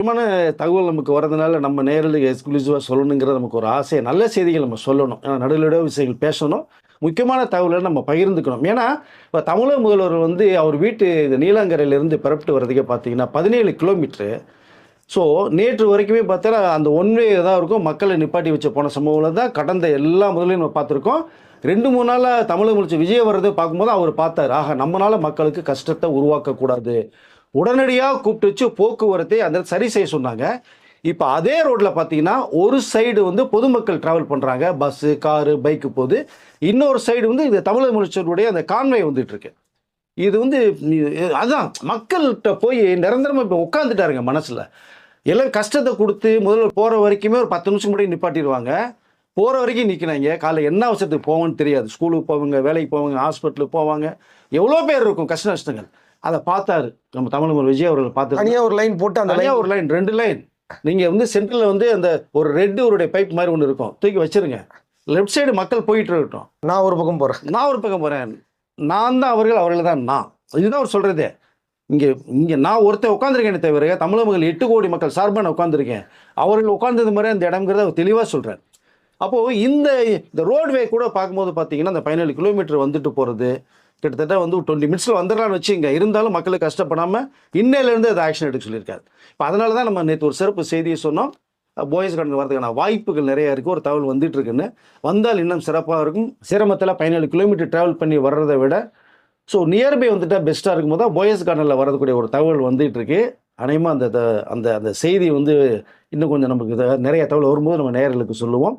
முக்கியமான தகவல் நமக்கு வரதுனால நம்ம நேரில் எக்ஸ்க்ளூசிவாக சொல்லணுங்கிறது நமக்கு ஒரு ஆசை. நல்ல செய்திகள் நம்ம சொல்லணும். ஏன்னா நடுநிலையோட விஷயங்கள் பேசணும். முக்கியமான தகவலை நம்ம பகிர்ந்துக்கணும். ஏன்னா இப்போ தமிழக முதல்வர் வந்து அவர் வீட்டு நீலாங்கரையிலேருந்து புறப்பட்டு வர்றதுக்கே பார்த்தீங்கன்னா 17 கிலோமீட்டரு. ஸோ நேற்று வரைக்குமே பார்த்தா அந்த ஒன் வே தான் இருக்கும். மக்களை நிப்பாட்டி வச்சு போன சம்பவங்களை தான் கடந்த எல்லா முதலையும் நம்ம பார்த்துருக்கோம். 2-3 நாளாக தமிழக முதலமைச்சர் விஜய் வர்றதை பார்க்கும்போது அவர் பார்த்தார், ஆக நம்மளால மக்களுக்கு கஷ்டத்தை உருவாக்கக்கூடாது, உடனடியாக கூப்பிட்டு வச்சு போக்குவரத்தை அந்த சரி செய்ய சொன்னாங்க. இப்போ அதே ரோட்டில் பார்த்தீங்கன்னா ஒரு சைடு வந்து பொதுமக்கள் ட்ராவல் பண்ணுறாங்க, பஸ்ஸு காரு பைக்கு போகுது. இன்னொரு சைடு வந்து இந்த தமிழக முதலமைச்சருடைய அந்த கான்வே வந்துட்டு இருக்கு. இது வந்து அதான் மக்கள்கிட்ட போய் நிரந்தரமாக இப்போ உட்காந்துட்டாருங்க மனசில். எல்லாம் கஷ்டத்தை கொடுத்து முதல்வர் போகிற வரைக்குமே ஒரு 10 நிமிஷம் முன்னாடி நிப்பாட்டிடுவாங்க. போகிற வரைக்கும் நிற்கிறாங்க. காலை என்ன அவசரத்துக்கு போவோன்னு தெரியாது. ஸ்கூலுக்கு போவாங்க, வேலைக்கு போவாங்க, ஹாஸ்பிட்டலுக்கு போவாங்க. எவ்வளோ பேர் இருக்கும் கஷ்ட நஷ்டங்கள். அதை பார்த்தாரு நம்ம தமிழ் முதல்வர் விஜய் அவர்கள் பார்த்து தனியாக ஒரு லைன் போட்டு அந்த தனியாக ஒரு லைன் 2 லைன் நீங்கள் வந்து சென்டரில் வந்து அந்த ஒரு ரெட்டு ஒரு பைப் மாதிரி ஒன்று இருக்கும், தூக்கி வச்சிருங்க. லெஃப்ட் சைடு மக்கள் போயிட்டு இருக்கட்டும், நான் ஒரு பக்கம் போகிறேன், நான் ஒரு பக்கம் போகிறேன். நான் தான் அவர்கள், அவர்கள் தான் நான். இதுதான் அவர் சொல்கிறதே. இங்கே நான் ஒருத்தர் உட்காந்துருக்கேன் தவிர தமிழக மக்கள் 8 கோடி மக்கள் சார்பாக நான் உட்காந்துருக்கேன். அவர்கள் உட்கார்ந்தது மாதிரி அந்த இடம்ங்கிறத அவர் தெளிவாக சொல்கிறார். அப்போது இந்த ரோட்வே கூட பார்க்கும்போது பார்த்தீங்கன்னா அந்த 17 கிலோமீட்டர் வந்துட்டு போகிறது கிட்டத்தட்ட வந்து 20 மினிட்ஸில் வந்துடலான்னு வச்சுங்க. இருந்தாலும் மக்களுக்கு கஷ்டப்படாமல் இன்னையிலேருந்து அதை ஆக்ஷன் எடுக்க சொல்லியிருக்காரு. இப்போ அதனால தான் நம்ம நேற்று ஒரு சிறப்பு செய்தியை சொன்னோம். போயஸ் கார்டன் வரதுக்கான வாய்ப்புகள் நிறையா இருக்குது. ஒரு தகவல் வந்துட்டு இருக்குன்னு, வந்தால் இன்னும் சிறப்பாக இருக்கும். சிரமத்தில் 17 கிலோமீட்டர் ட்ராவல் பண்ணி வர்றதை விட ஸோ நியர்பை வந்துட்டால் பெஸ்ட்டாக இருக்கும்போது தான் போயஸ் கார்டனில் வரக்கூடிய ஒரு தகவல் வந்துட்டு இருக்கு. அநேகமாக அந்த அந்த அந்த செய்தி வந்து இன்னும் கொஞ்சம் நமக்கு நிறைய தகவல் வரும்போது நம்ம நேயர்களுக்கு சொல்லுவோம்.